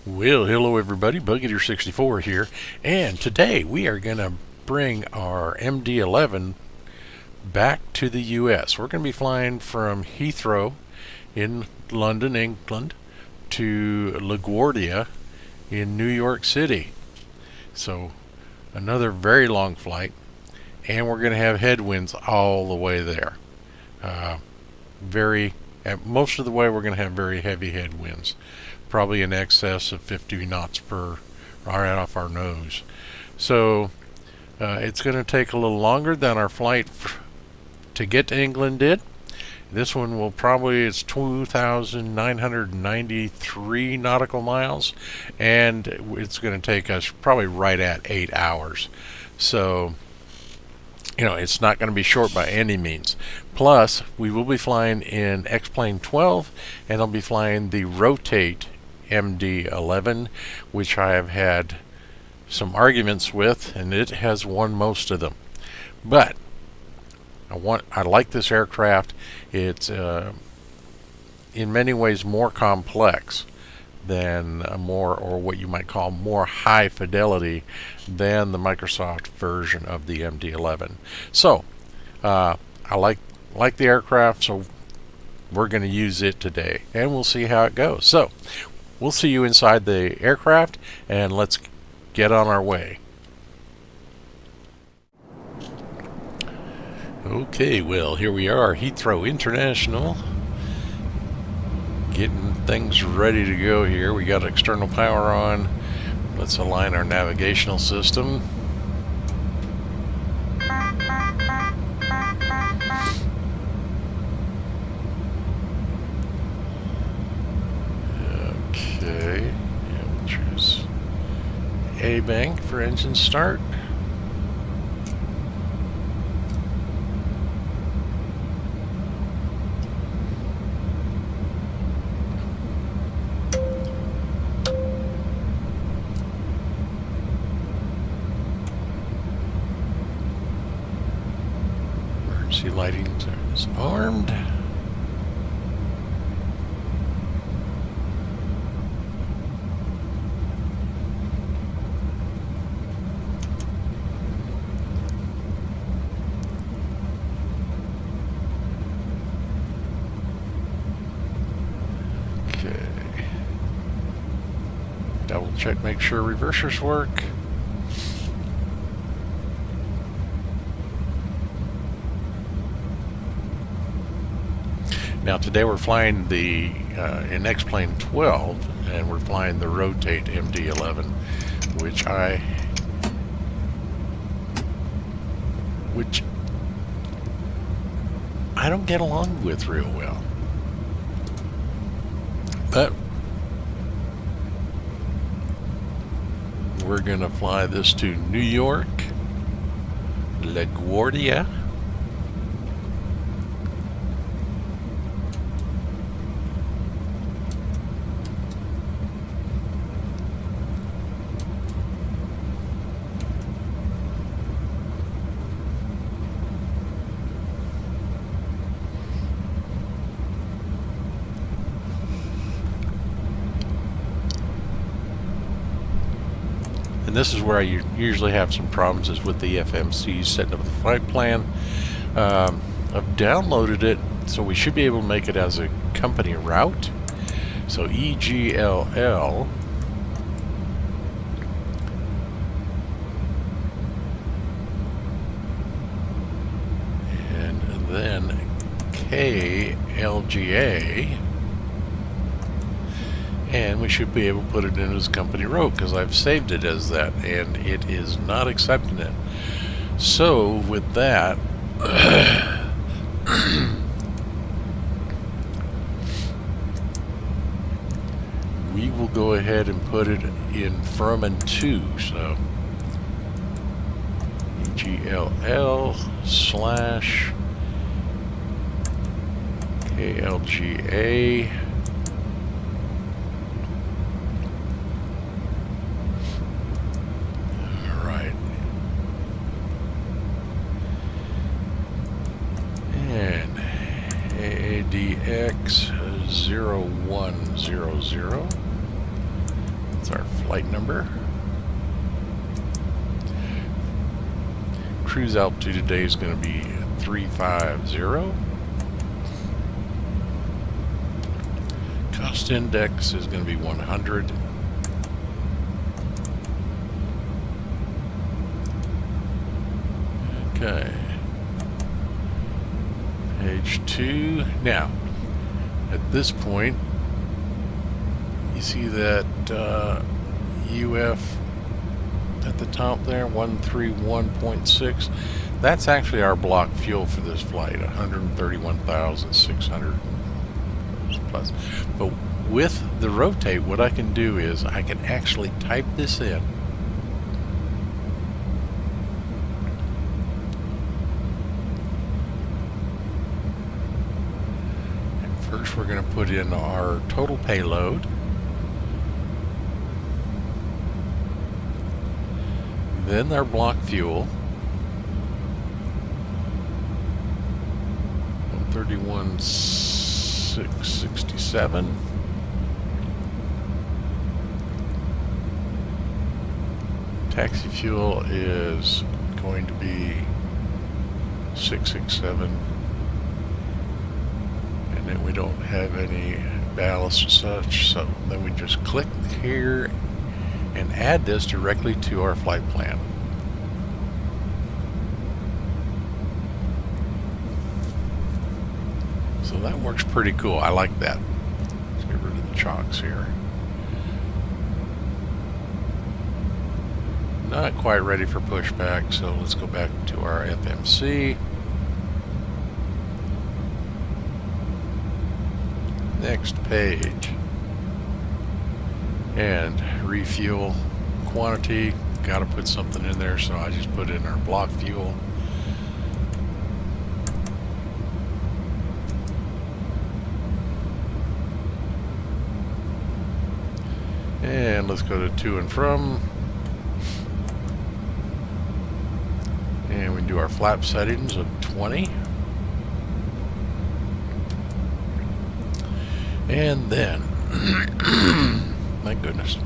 Well, hello everybody, Bug64 here, and today we are going to bring our MD-11 back to the US. We're going to be flying from Heathrow in London, England, to LaGuardia in New York City. So, another very long flight, and we're going to have headwinds all the way there. Most of the way we're going to have very heavy headwinds, probably in excess of 50 knots per right off our nose. So it's going to take a little longer than our flight to get to England did. This one it's 2,993 nautical miles, and it's going to take us probably right at 8 hours. So it's not going to be short by any means. Plus, we will be flying in X-Plane 12, and I'll be flying the Rotate MD-11, which I have had some arguments with, and it has won most of them. But I like this aircraft. It's in many ways more complex than what you might call more high fidelity than the Microsoft version of the MD-11. So I like the aircraft, so we're going to use it today, and we'll see how it goes. So we'll see you inside the aircraft, and let's get on our way. Okay, well, here we are, Heathrow International, getting things ready to go here. We got external power on. Let's align our navigational system. Okay, we'll choose A bank for engine start. Emergency lighting is armed. Double check, make sure reversers work. Now today we're flying in X-Plane 12, and we're flying the Rotate MD-11, which I don't get along with real well. But we're going to fly this to New York, LaGuardia. And this is where I usually have some problems, is with the FMC setting up the flight plan. I've downloaded it, so we should be able to make it as a company route. So EGLL, and then KLGA. And we should be able to put it in as company road, because I've saved it as that, and it is not accepting it. So with that, we will go ahead and put it in Furman 2. So EGLL/KLGA. AADX 0100 That's our flight number. Cruise altitude today is going to be 350. Cost index is going to be 100. Okay. Page 2. Now, at this point, you see that UF at the top there, 131.6. That's actually our block fuel for this flight, 131,600 plus. But with the rotate, what I can do is I can actually type this in. And first we're going to put in our total payload. Then our block fuel, 131,667. Taxi fuel is going to be 667. And then we don't have any ballast or such, so then we just click here and add this directly to our flight plan. So that works pretty cool. I like that. Let's get rid of the chocks here. Not quite ready for pushback, so let's go back to our FMC. Next page. And refuel quantity, got to put something in there, so I just put in our block fuel. And let's go to to and from. And we do our flap settings of 20. And then my goodness.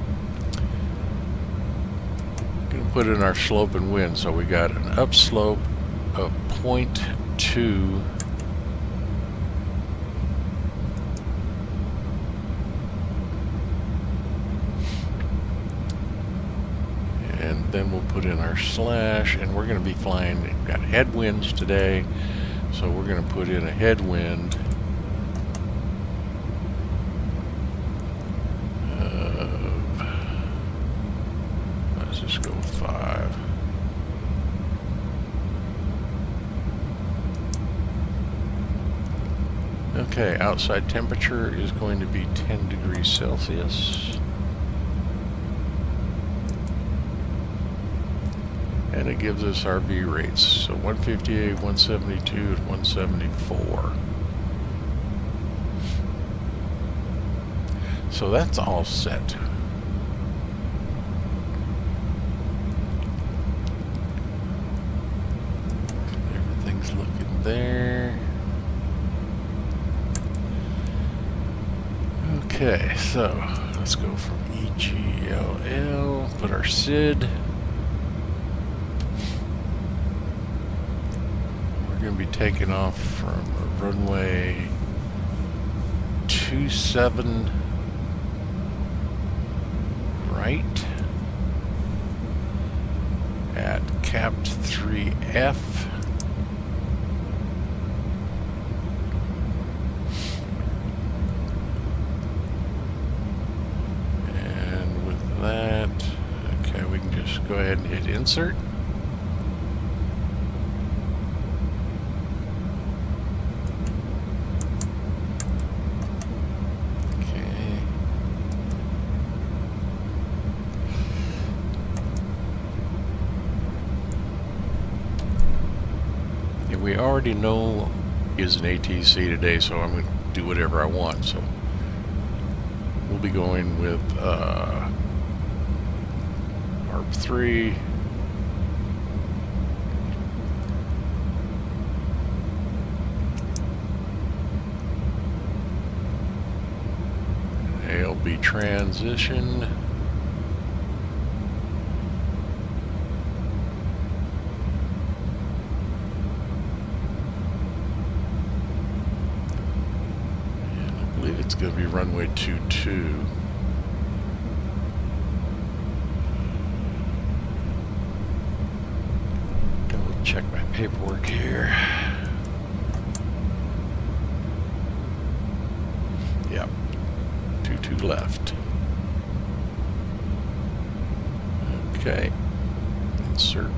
Going to put in our slope and wind. So we got an upslope of 0.2. And then we'll put in our slash, and we're going to be flying, we've got headwinds today, so we're going to put in a headwind. Let's just go with 5. Okay, outside temperature is going to be 10 degrees Celsius. And it gives us our V rates. So 158, 172, and 174. So that's all set. Everything's looking there. Okay, so let's go from EGLL, put our SID. We're going to be taking off from runway 27 right at capped 3F. And with that, okay, we can just go ahead and hit insert. We already know is an ATC today, so I'm going to do whatever I want. So we'll be going with ARP 3. ALB transition. it's going to be runway 22. Double check my paperwork here. Yep, 22 left. Okay, insert.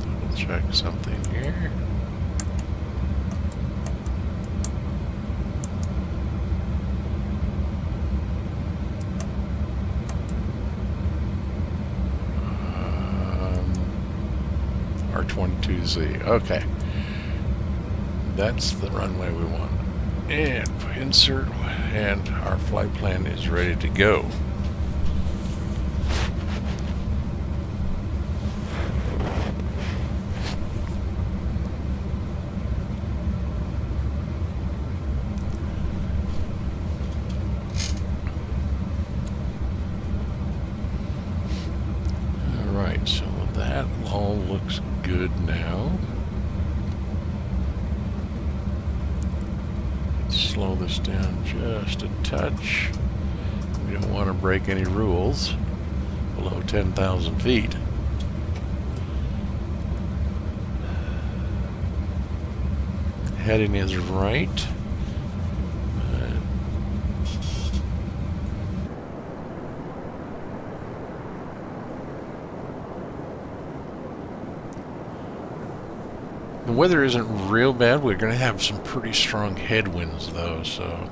Double check something here. R22Z. Okay. That's the runway we want. And insert, and our flight plan is ready to go. Alright, so that all looks good now. Let's slow this down just a touch. We don't want to break any rules below 10,000 feet. Heading is right. The weather isn't real bad. We're going to have some pretty strong headwinds though, so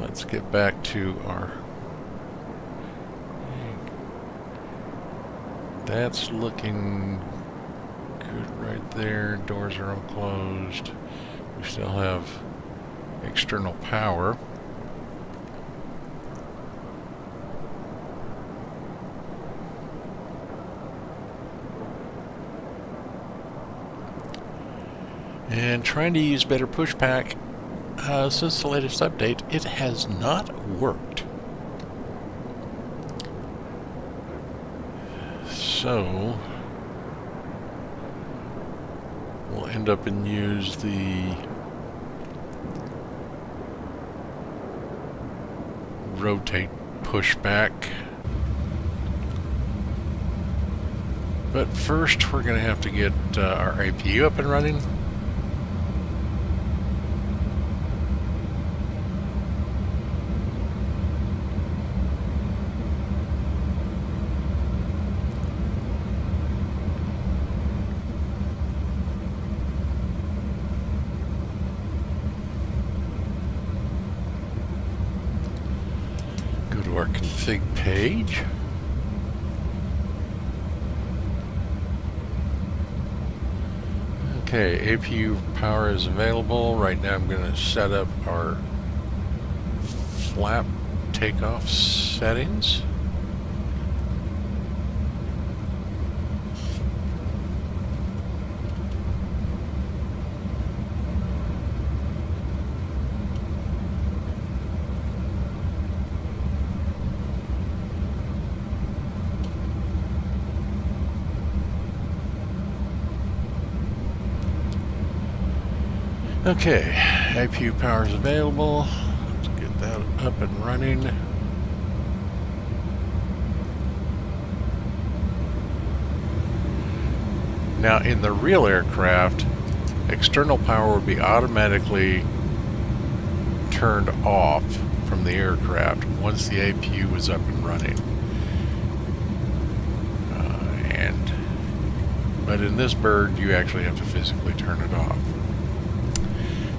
let's get back to our... That's looking good right there. Doors are all closed. We still have external power. And trying to use better pushback. Since the latest update, it has not worked. So we'll end up and use the rotate pushback. But first we're going to have to get our APU up and running. Go to our config page. Okay, APU power is available. Right now I'm going to set up our flap takeoff settings. Okay, APU power is available. Let's get that up and running. Now, in the real aircraft, external power would be automatically turned off from the aircraft once the APU was up and running. But in this bird, you actually have to physically turn it off.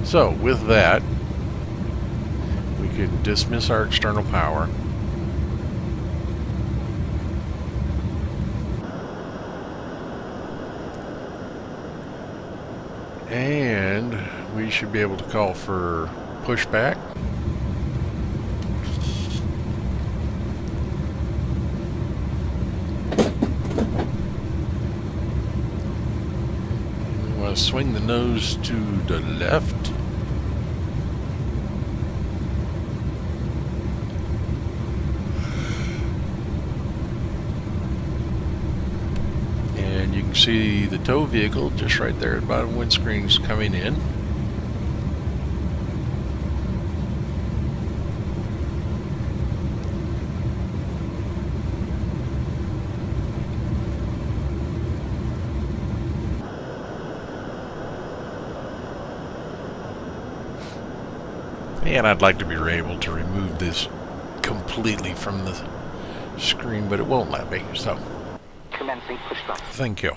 So, with that, we can dismiss our external power. And we should be able to call for pushback. We want to swing the nose to the left. see the tow vehicle just right there at the bottom windscreen's coming in. And I'd like to be able to remove this completely from the screen, but it won't let me, so Commencing pushback. thank you.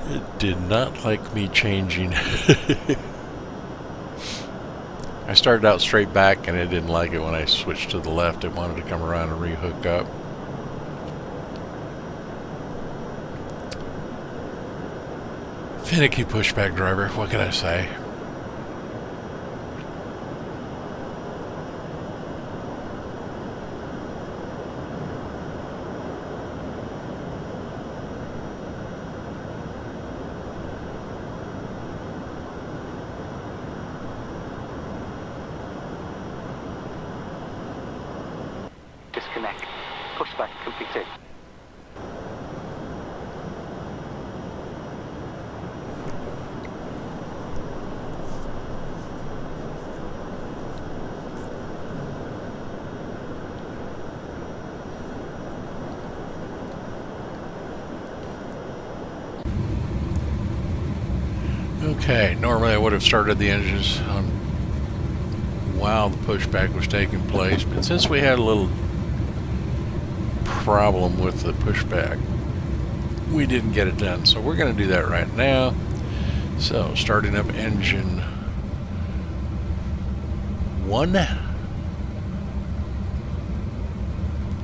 It did not like me changing. I started out straight back and it didn't like it when I switched to the left. It wanted to come around and re-hook up. Finicky pushback driver, what can I say? Disconnect. Pushback completed. Okay, normally I would have started the engines on while the pushback was taking place, but since we had a little problem with the pushback, we didn't get it done. So we're going to do that right now. So starting up engine 1,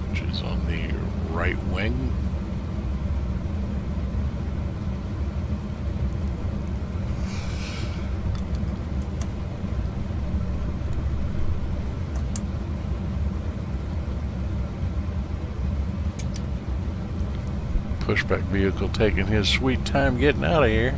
which is on the right wing. Pushback vehicle taking his sweet time getting out of here.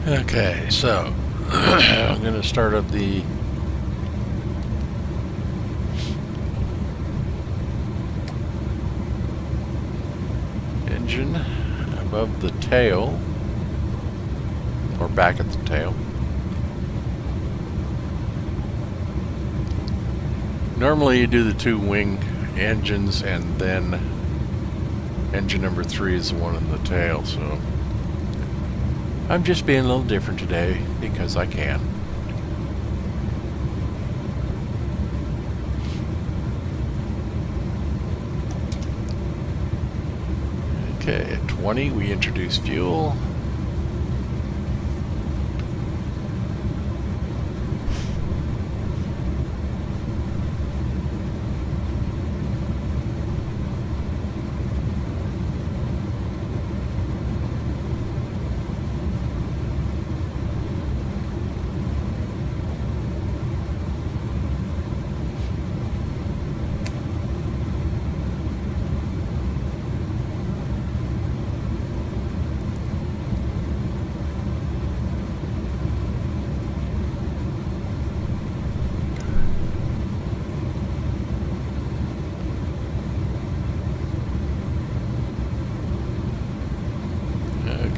Okay, so I'm going to start up the engine above the tail, or back at the tail. Normally you do the 2 wing engines and then engine number 3 is the one in the tail, so I'm just being a little different today because I can. Okay, at 20 we introduce fuel.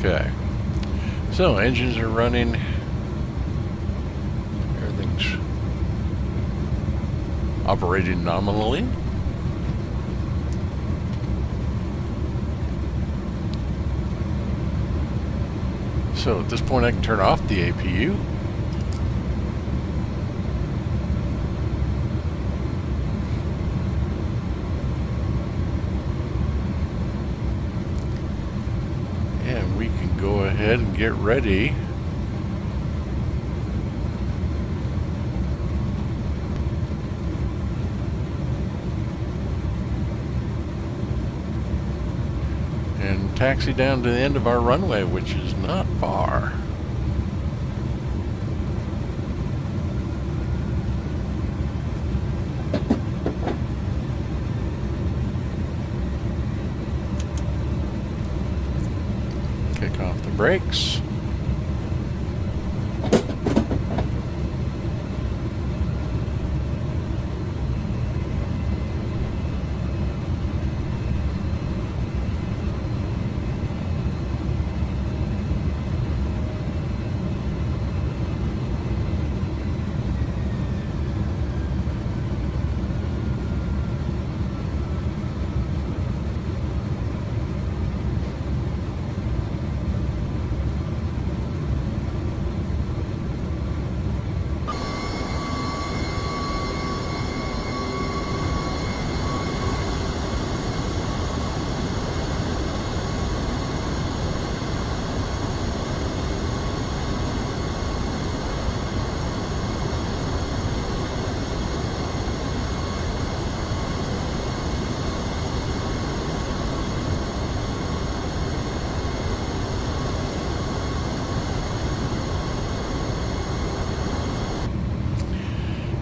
Okay, so engines are running, everything's operating nominally. So at this point I can turn off the APU. ahead and get ready. And taxi down to the end of our runway, which is not far. Kick off the brakes.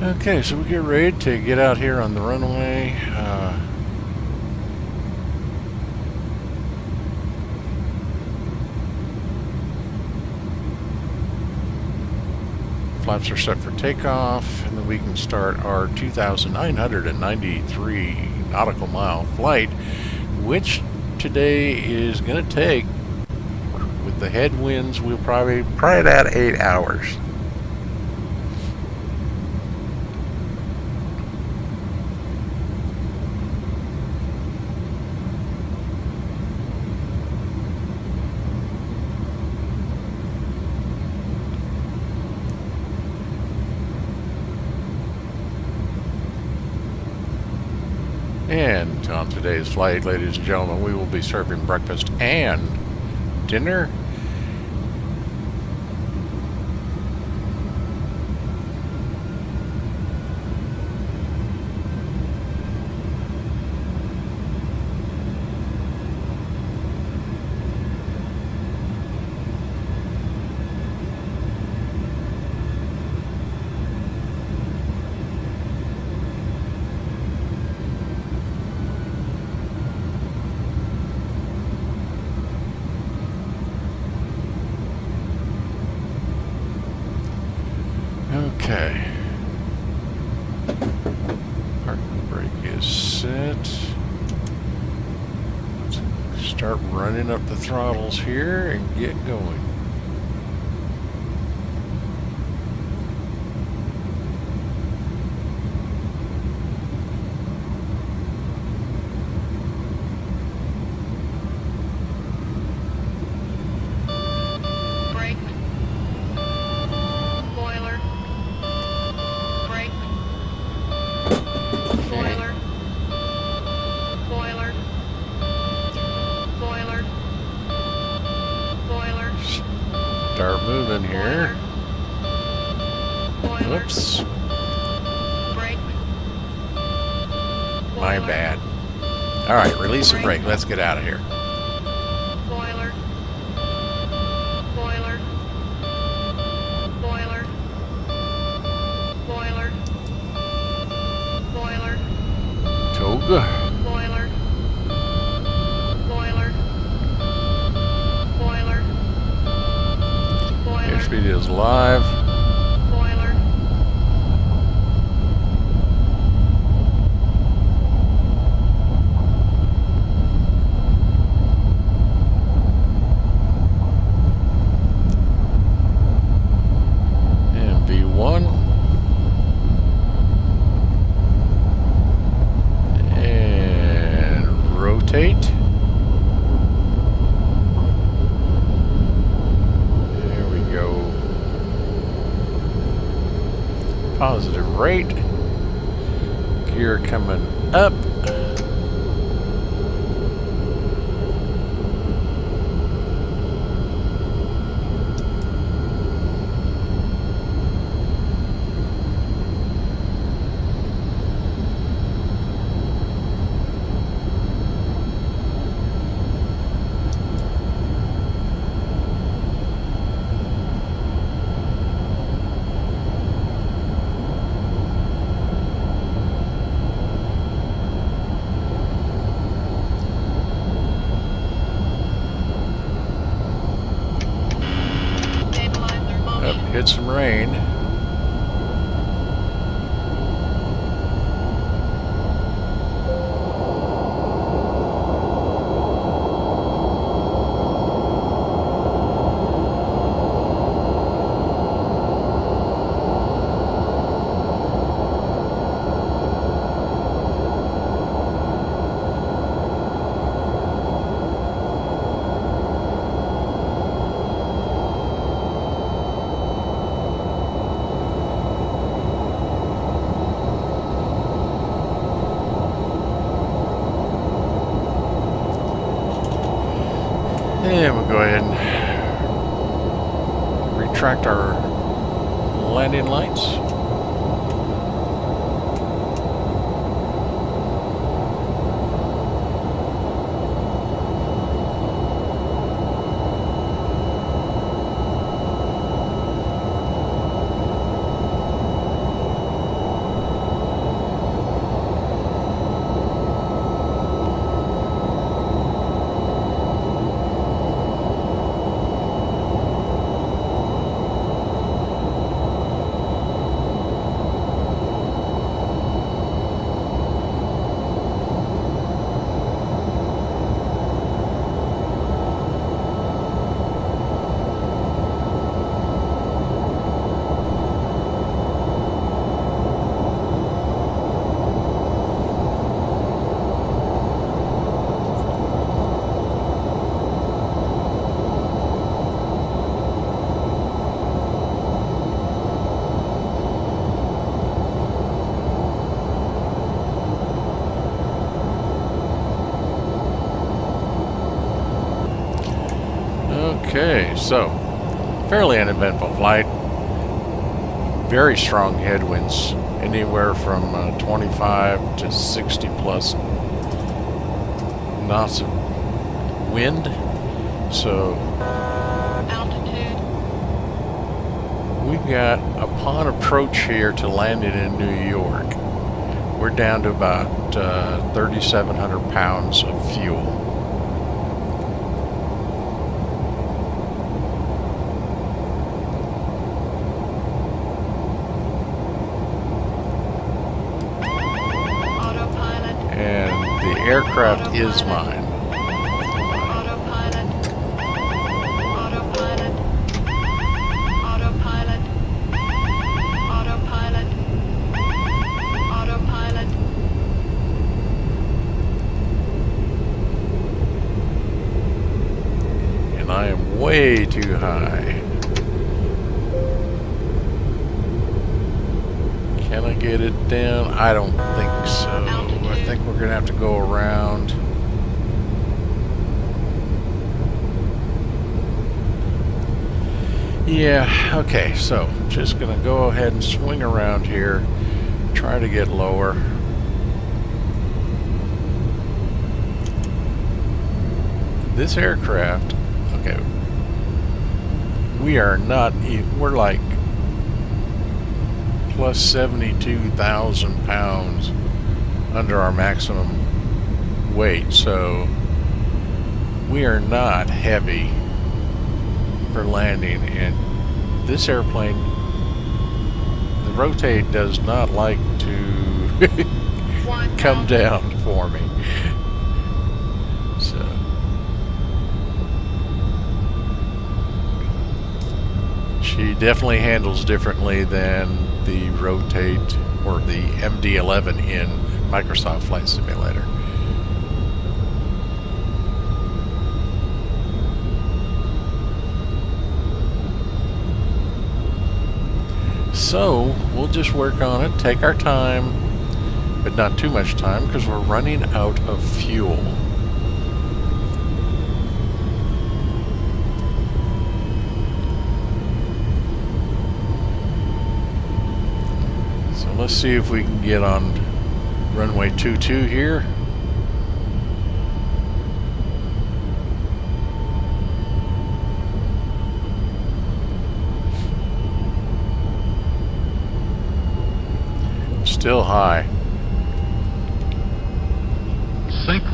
Okay, so we get ready to get out here on the runway. Flaps are set for takeoff, and then we can start our 2,993 nautical mile flight, which today is going to take, with the headwinds, we'll probably about 8 hours. And on today's flight, ladies and gentlemen, we will be serving breakfast and dinner. Okay. Parking brake is set. Let's start running up the throttles here and get going. Start moving here. Whoops. My bad. All right, release the brake. Let's get out of here. Boiler. Boiler. Boiler. Boiler. Boiler. Toga. Boiler. Boiler. Boiler. Boiler. Airspeed is live. Boiler. And V1. And rotate. There we go. Positive rate. Gear coming up. rain. And we'll go ahead and retract our landing lights. Okay, so fairly uneventful flight. Very strong headwinds, anywhere from 25 to 60 plus knots of wind. So Altitude. we've got, upon approach here to landing in New York, we're down to about 3,700 pounds of fuel. Autopilot. And the aircraft is mine. Autopilot. Autopilot. Autopilot. Autopilot. Autopilot. And I am way too high. Can I get it down? I don't think so. I think we're gonna have to go around. Yeah, okay, so just gonna go ahead and swing around here, try to get lower. This aircraft, okay, we are not, we're like plus 72,000 pounds under our maximum weight, so we are not heavy for landing. And this airplane, the rotate does not like to come down for me. So she definitely handles differently than the rotate or the MD-11 in Microsoft Flight Simulator. So we'll just work on it, take our time, but not too much time because we're running out of fuel. So let's see if we can get on runway 22 here. Still high. Sync.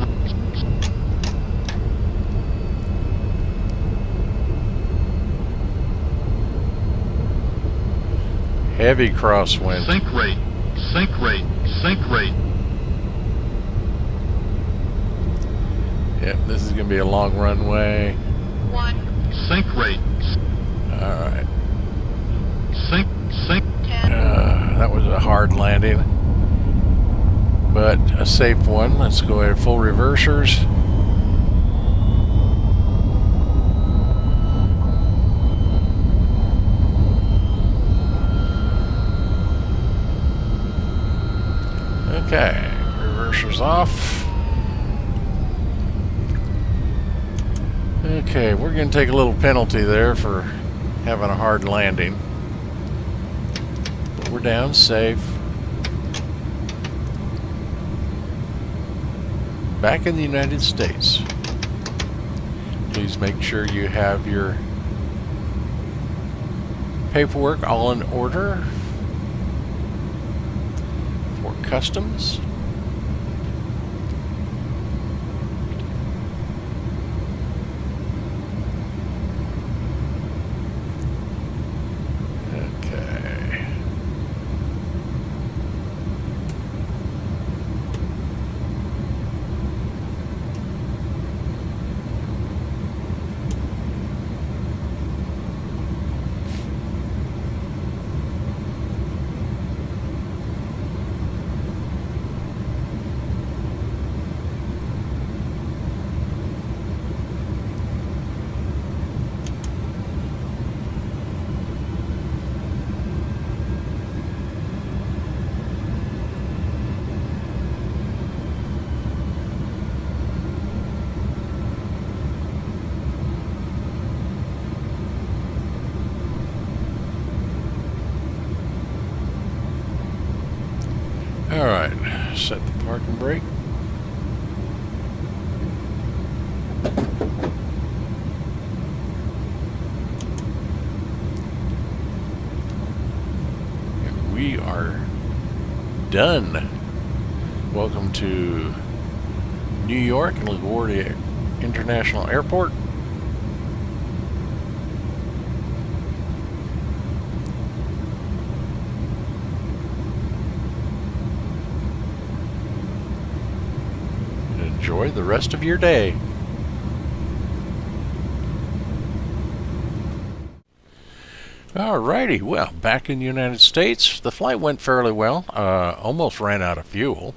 Heavy crosswind. Sink rate, sink rate, sink rate. Yep, this is going to be a long runway. 1, Sink rate, Alright. sink, 10, That was a hard landing, but a safe one. Let's go ahead, full reversers. Okay, reversers off. Okay, we're going to take a little penalty there for having a hard landing. But we're down safe. Back in the United States. Please make sure you have your paperwork all in order for customs. Okay. All right, set the parking brake. And we are done. Welcome to New York and LaGuardia International Airport. Enjoy the rest of your day. Alrighty, well, back in the United States, the flight went fairly well. Almost ran out of fuel.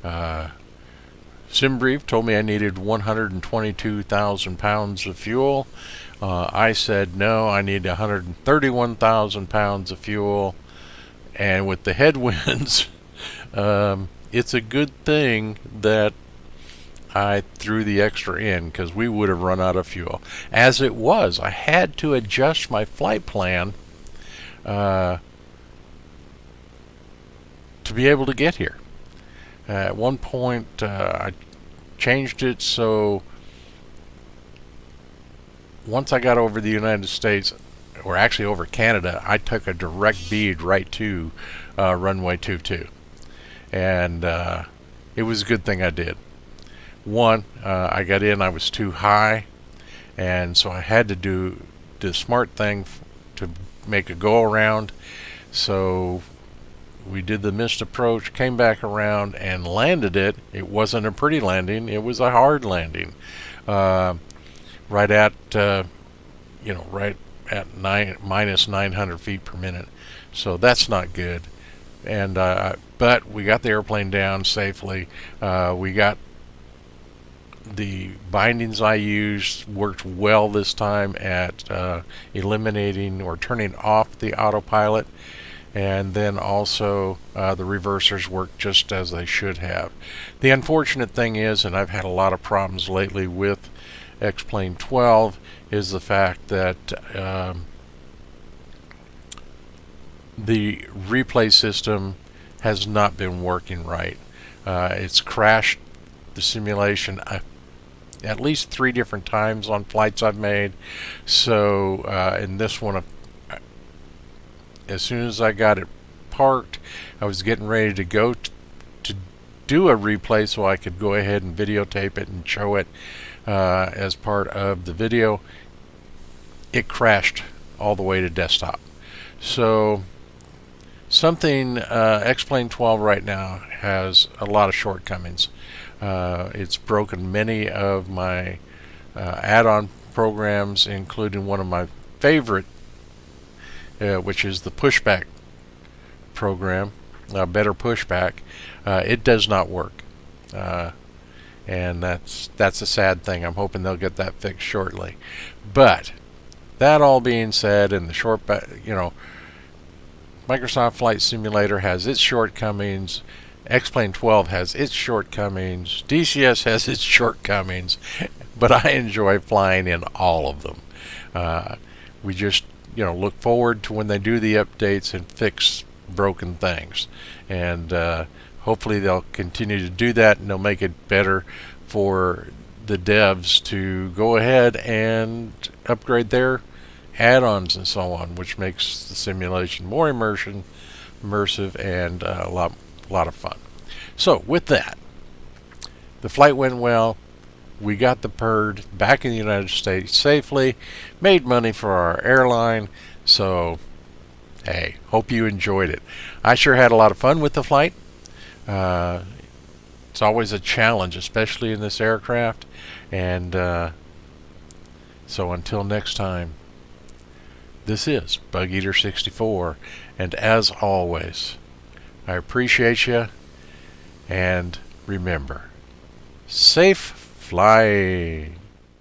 SimBrief told me I needed 122,000 pounds of fuel. I said no, I need 131,000 pounds of fuel. And with the headwinds, it's a good thing that I threw the extra in, because we would have run out of fuel. As it was, I had to adjust my flight plan to be able to get here. At one point, I changed it so once I got over the United States, or actually over Canada, I took a direct bead right to runway 22. And it was a good thing I did. One, I got in, I was too high, and so I had to do the smart thing to make a go around. So we did the missed approach, came back around and landed it. It wasn't a pretty landing, it was a hard landing. Right at right at minus 900 feet per minute. So that's not good. And but we got the airplane down safely. We got the bindings I used worked well this time at eliminating or turning off the autopilot, and then also the reversers worked just as they should have. The unfortunate thing is, and I've had a lot of problems lately with X-Plane 12, is the fact that the replay system has not been working right. It's crashed the simulation at least 3 different times on flights I've made. So in this one, as soon as I got it parked, I was getting ready to go to do a replay so I could go ahead and videotape it and show it as part of the video. It crashed all the way to desktop. So something X-Plane 12 right now has a lot of shortcomings. It's broken many of my add-on programs, including one of my favorite, which is the pushback program, Better Pushback. It does not work, and that's a sad thing. I'm hoping they'll get that fixed shortly. But that all being said, and the Microsoft Flight Simulator has its shortcomings. X-Plane 12 has its shortcomings. DCS has its shortcomings, but I enjoy flying in all of them. We just look forward to when they do the updates and fix broken things, and hopefully they'll continue to do that, and they'll make it better for the devs to go ahead and upgrade their add-ons and so on, which makes the simulation more immersive and a lot of fun. So with that, the flight went well. We got the bird back in the United States safely, made money for our airline. So hey, hope you enjoyed it. I sure had a lot of fun with the flight. It's always a challenge, especially in this aircraft. And so until next time, this is Bug Eater 64, and as always, I appreciate you, and remember, safe flying.